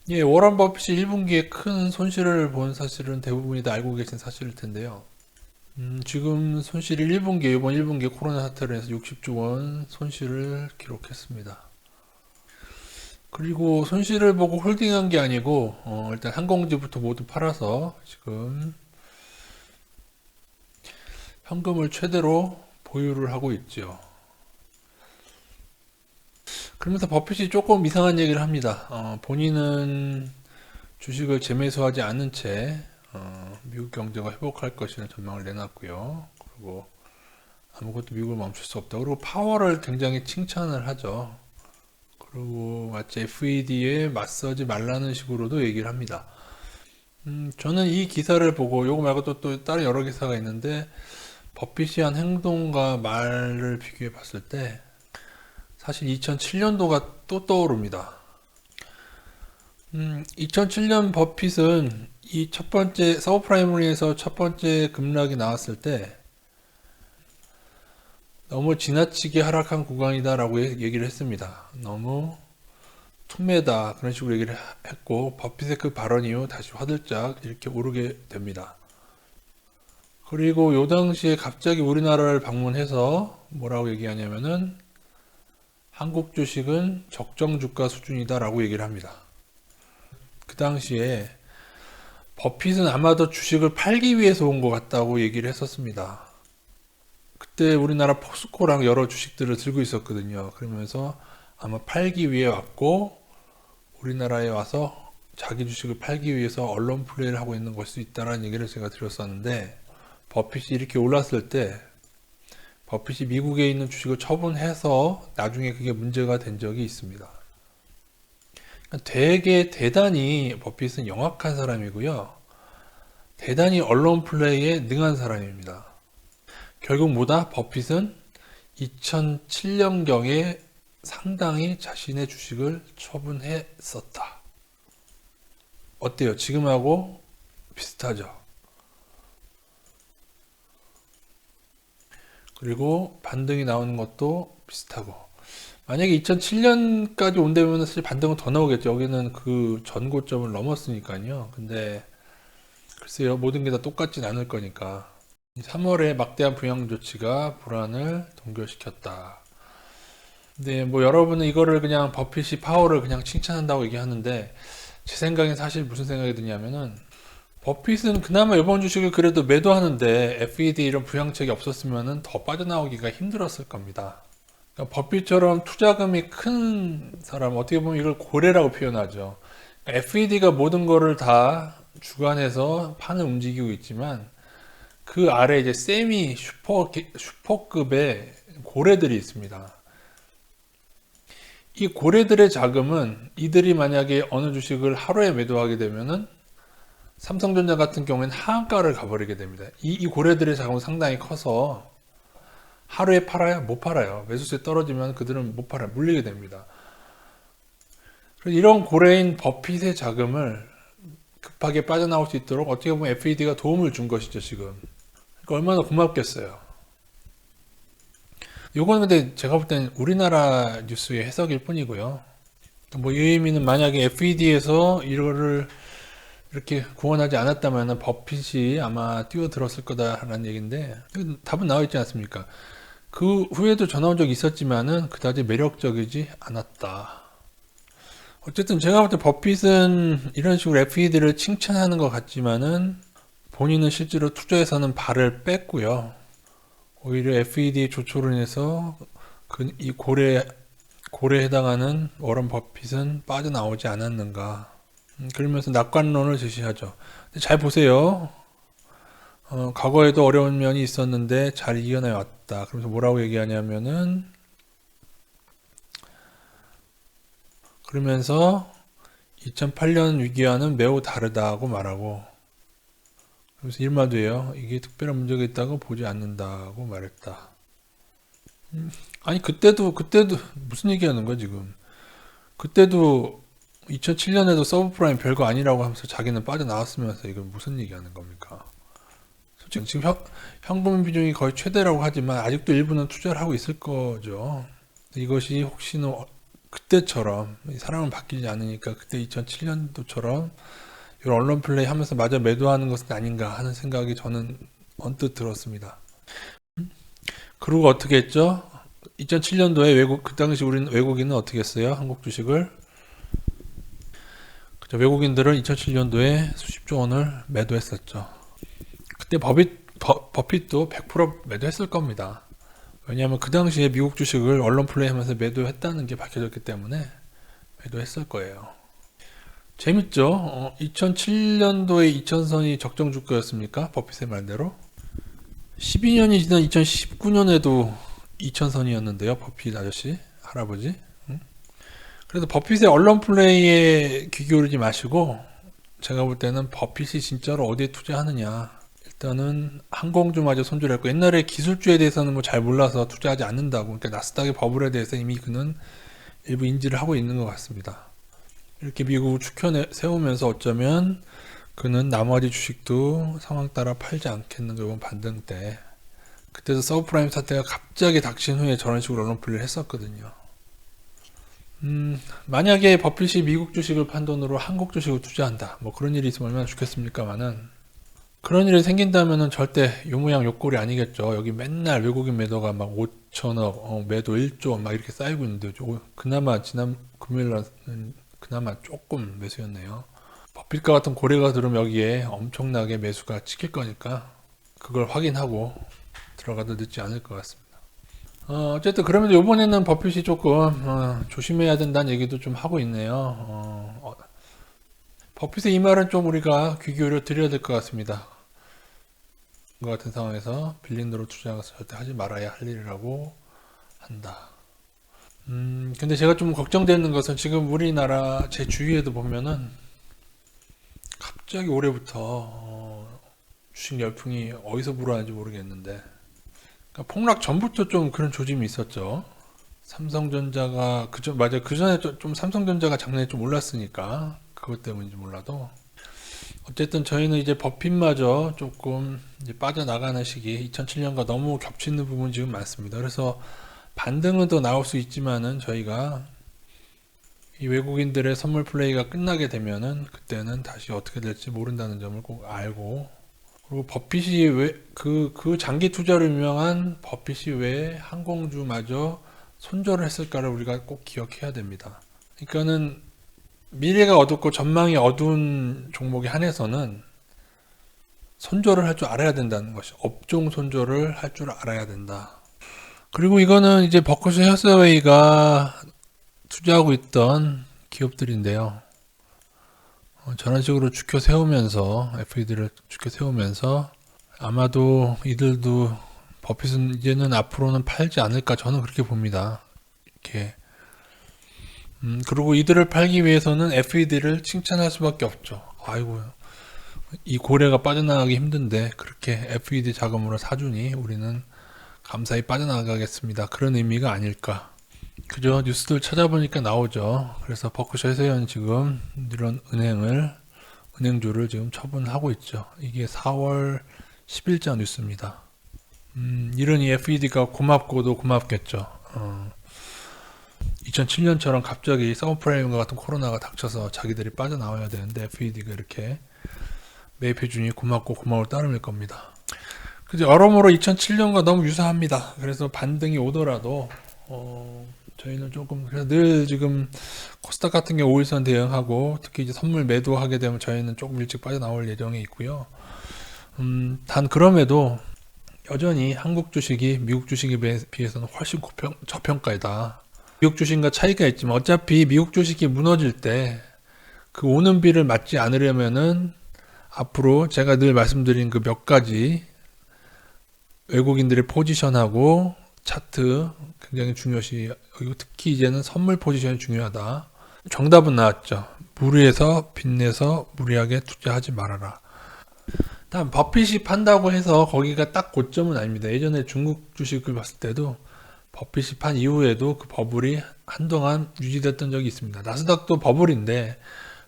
예, 워런 버핏이 1분기에 큰 손실을 본 사실은 대부분이 다 알고 계신 사실일 텐데요. 지금 손실이 1분기에, 이번 1분기에 코로나 사태로 해서 60조 원 손실을 기록했습니다. 그리고 손실을 보고 홀딩한 게 아니고, 일단 항공지부터 모두 팔아서 지금 현금을 최대로 보유를 하고 있죠. 그러면서 버핏이 조금 이상한 얘기를 합니다. 본인은 주식을 재매수하지 않은 채 미국 경제가 회복할 것이라는 전망을 내놨고요. 그리고 아무것도 미국을 멈출 수 없다. 그리고 파월을 굉장히 칭찬을 하죠. 그리고 마치 FED에 맞서지 말라는 식으로도 얘기를 합니다. 저는 이 기사를 보고 요거 말고 또 다른 여러 기사가 있는데 버핏이 한 행동과 말을 비교해 봤을 때 사실 2007년도가 또 떠오릅니다. 2007년 버핏은 이 첫 번째 서브프라이머리에서 첫 번째 급락이 나왔을 때 너무 지나치게 하락한 구간이다라고 얘기를 했습니다. 너무 툼해다 그런 식으로 얘기를 했고 버핏의 그 발언 이후 다시 화들짝 이렇게 오르게 됩니다. 그리고 요 당시에 갑자기 우리나라를 방문해서 뭐라고 얘기하냐면은 한국 주식은 적정 주가 수준이다라고 얘기를 합니다. 그 당시에 버핏은 아마도 주식을 팔기 위해서 온 것 같다고 얘기를 했었습니다. 그때 우리나라 포스코랑 여러 주식들을 들고 있었거든요. 그러면서 아마 팔기 위해 왔고 우리나라에 와서 자기 주식을 팔기 위해서 언론 플레이를 하고 있는 걸 수 있다라는 얘기를 제가 드렸었는데 버핏이 이렇게 올랐을 때 버핏이 미국에 있는 주식을 처분해서 나중에 그게 문제가 된 적이 있습니다. 되게 대단히 버핏은 영악한 사람이고요. 대단히 언론 플레이에 능한 사람입니다. 결국 뭐다? 버핏은 2007년경에 상당히 자신의 주식을 처분했었다. 어때요? 지금하고 비슷하죠? 그리고 반등이 나오는 것도 비슷하고. 만약에 2007년까지 온다면 사실 반등은 더 나오겠죠. 여기는 그 전고점을 넘었으니까요. 근데 글쎄요, 모든 게 다 똑같진 않을 거니까. 3월에 막대한 부양 조치가 불안을 동결시켰다. 근데 뭐 여러분은 이거를 그냥 버핏이 파워를 그냥 칭찬한다고 얘기하는데 제 생각엔 사실 무슨 생각이 드냐면은 버핏은 그나마 이번 주식을 그래도 매도하는데 FED 이런 부양책이 없었으면은 더 빠져나오기가 힘들었을 겁니다. 그러니까 버핏처럼 투자금이 큰 사람 어떻게 보면 이걸 고래라고 표현하죠. FED가 모든 거를 다 주관해서 판을 움직이고 있지만 그 아래 이제 세미 슈퍼급의 고래들이 있습니다. 이 고래들의 자금은 이들이 만약에 어느 주식을 하루에 매도하게 되면은 삼성전자 같은 경우에는 하한가를 가버리게 됩니다. 이 고래들의 자금은 상당히 커서 하루에 팔아요? 못 팔아요. 매수세 떨어지면 그들은 못 팔아요. 물리게 됩니다. 이런 고래인 버핏의 자금을 급하게 빠져나올 수 있도록 어떻게 보면 FED가 도움을 준 것이죠, 지금. 그러니까 얼마나 고맙겠어요. 요거는 근데 제가 볼 땐 우리나라 뉴스의 해석일 뿐이고요. 뭐 이 의미는 만약에 FED에서 이거를 이렇게 구원하지 않았다면 버핏이 아마 뛰어들었을 거다라는 얘기인데 답은 나와 있지 않습니까? 그 후에도 전화 온 적이 있었지만은 그다지 매력적이지 않았다. 어쨌든 제가 볼 때 버핏은 이런 식으로 FED를 칭찬하는 것 같지만은 본인은 실제로 투자에서는 발을 뺐고요. 오히려 FED 조초로 인해서 이 고래에 해당하는 워런 버핏은 빠져나오지 않았는가. 그러면서 낙관론을 제시하죠. 근데 잘 보세요. 과거에도 어려운 면이 있었는데 잘 이겨내 왔다. 그러면서 뭐라고 얘기하냐면은 그러면서 2008년 위기와는 매우 다르다고 말하고 그래서 일마도 해요. 이게 특별한 문제가 있다고 보지 않는다고 말했다. 아니 그때도 무슨 얘기하는 거야 지금? 그때도 2007년에도 서브프라임 별거 아니라고 하면서 자기는 빠져나왔으면서 이건 무슨 얘기하는 겁니까? 솔직히 지금 현금 비중이 거의 최대라고 하지만 아직도 일부는 투자를 하고 있을 거죠. 이것이 혹시나 그때처럼 사람은 바뀌지 않으니까 그때 2007년도처럼 이런 언론 플레이 하면서 마저 매도하는 것은 아닌가 하는 생각이 저는 언뜻 들었습니다. 그리고 어떻게 했죠? 2007년도에 그 당시 우리는 외국인은 어떻게 했어요? 한국 주식을. 그죠? 외국인들은 2007년도에 수십조 원을 매도했었죠. 그때 버핏도 100% 매도했을 겁니다. 왜냐하면 그 당시에 미국 주식을 언론 플레이 하면서 매도했다는 게 밝혀졌기 때문에 매도했을 거예요. 재밌죠? 2007년도에 2000선이 적정 주가였습니까? 버핏의 말대로. 12년이 지난 2019년에도 2000선이었는데요. 버핏 아저씨, 할아버지. 그래서 버핏의 언론 플레이에 귀 기울이지 마시고 제가 볼 때는 버핏이 진짜로 어디에 투자하느냐. 일단은 항공주마저 손절했고 옛날에 기술주에 대해서는 뭐 잘 몰라서 투자하지 않는다고. 그러니까 나스닥의 버블에 대해서 이미 그는 일부 인지를 하고 있는 것 같습니다. 이렇게 미국을 세우면서 어쩌면 그는 나머지 주식도 상황 따라 팔지 않겠는가 이번 반등 때. 그때도 서브프라임 사태가 갑자기 닥친 후에 저런 식으로 언론 플레이를 했었거든요. 만약에 버핏이 미국 주식을 판 돈으로 한국 주식을 투자한다. 뭐 그런 일이 있으면 얼마나 좋겠습니까만은 그런 일이 생긴다면은 절대 요 모양 요 꼴이 아니겠죠. 여기 맨날 외국인 매도가 막 5천억, 매도 1조 막 이렇게 쌓이고 있는데 그나마 지난 금요일날은 그나마 조금 매수였네요. 버핏과 같은 고래가 들으면 여기에 엄청나게 매수가 찍힐 거니까 그걸 확인하고 들어가도 늦지 않을 것 같습니다. 어쨌든 그러면서 이번에는 버핏이 조금 조심해야 된다는 얘기도 좀 하고 있네요. 버핏의 이 말은 좀 우리가 귀 기울여 드려야 될 것 같습니다. 그 같은 상황에서 빌린 돈으로 투자는 절대 하지 말아야 할 일이라고 한다. 근데 제가 좀 걱정되는 것은 지금 우리나라 제 주위에도 보면은 갑자기 올해부터 주식 열풍이 어디서 불어나는지 모르겠는데 그러니까 폭락 전부터 좀 그런 조짐이 있었죠. 삼성전자가 맞아요. 그 전에 좀 삼성전자가 작년에 좀 올랐으니까 그것 때문인지 몰라도 어쨌든 저희는 이제 버핏마저 조금 이제 빠져나가는 시기 2007년과 너무 겹치는 부분이 지금 많습니다. 그래서 반등은 더 나올 수 있지만은 저희가 이 외국인들의 선물 플레이가 끝나게 되면은 그때는 다시 어떻게 될지 모른다는 점을 꼭 알고 그리고 버핏이 그 장기 투자로 유명한 버핏이 왜 항공주마저 손절을 했을까를 우리가 꼭 기억해야 됩니다. 그러니까는 미래가 어둡고 전망이 어두운 종목에 한해서는 손절을 할 줄 알아야 된다는 것이 업종 손절을 할 줄 알아야 된다. 그리고 이거는 이제 버크셔 해서웨이가 투자하고 있던 기업들인데요. 저런 식으로 주켜 세우면서 FED를 주켜 세우면서 아마도 이들도 버핏은 이제는 앞으로는 팔지 않을까 저는 그렇게 봅니다. 이렇게 그리고 이들을 팔기 위해서는 FED를 칭찬할 수밖에 없죠. 아이고 이 고래가 빠져나가기 힘든데 그렇게 FED 자금으로 사주니 우리는 감사히 빠져나가겠습니다. 그런 의미가 아닐까. 그죠? 뉴스들 찾아보니까 나오죠. 그래서 버크셔 해서웨이는 지금 이런 은행주를 지금 처분하고 있죠. 이게 4월 10일자 뉴스입니다. 이런 이 FED가 고맙고도 고맙겠죠. 2007년처럼 갑자기 서브프라임과 같은 코로나가 닥쳐서 자기들이 빠져나와야 되는데 FED가 이렇게 매입해주니 고맙고 고마울 따름일 겁니다. 그죠? 여러모로 2007년과 너무 유사합니다. 그래서 반등이 오더라도 저희는 조금 그래서 늘 지금 코스닥 같은 경우 5일선 대응하고 특히 이제 선물 매도하게 되면 저희는 조금 일찍 빠져나올 예정에 있고요. 단 그럼에도 여전히 한국 주식이 미국 주식에 비해서는 훨씬 저평가이다. 미국 주식과 차이가 있지만 어차피 미국 주식이 무너질 때 그 오는 비를 맞지 않으려면은 앞으로 제가 늘 말씀드린 그 몇 가지 외국인들의 포지션하고 차트 굉장히 중요시 그리고 특히 이제는 선물 포지션이 중요하다. 정답은 나왔죠. 무리해서 빚내서 무리하게 투자하지 말아라. 다음 버핏이 판다고 해서 거기가 딱 고점은 아닙니다. 예전에 중국 주식을 봤을 때도 버핏이 판 이후에도 그 버블이 한동안 유지됐던 적이 있습니다. 나스닥도 버블인데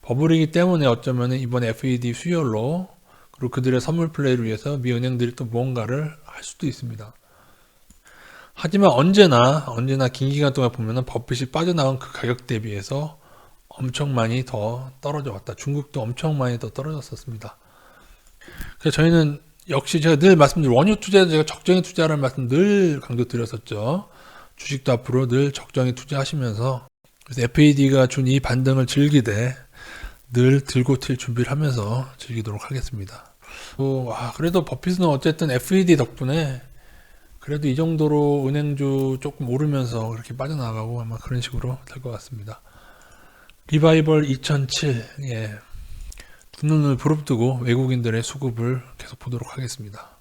버블이기 때문에 어쩌면 이번 FED 수혈로 그리고 그들의 선물 플레이를 위해서 미 은행들이 또 무언가를 할 수도 있습니다. 하지만 언제나 긴 기간 동안 보면은 버핏이 빠져나온 그 가격 대비해서 엄청 많이 더 떨어져 왔다. 중국도 엄청 많이 더 떨어졌었습니다. 그래서 저희는 역시 제가 늘 말씀드린 원유 투자에서 제가 적정히 투자라는 말씀 늘 강조드렸었죠. 주식도 앞으로 늘 적정히 투자하시면서 그래서 FAD가 준 이 반등을 즐기되 늘 들고 튈 준비를 하면서 즐기도록 하겠습니다. 그래도 버핏은 어쨌든 FAD 덕분에 그래도 이 정도로 은행주 조금 오르면서 그렇게 빠져나가고 아마 그런 식으로 될 것 같습니다. 리바이벌 2007, 두 눈을 부릅뜨고 외국인들의 수급을 계속 보도록 하겠습니다.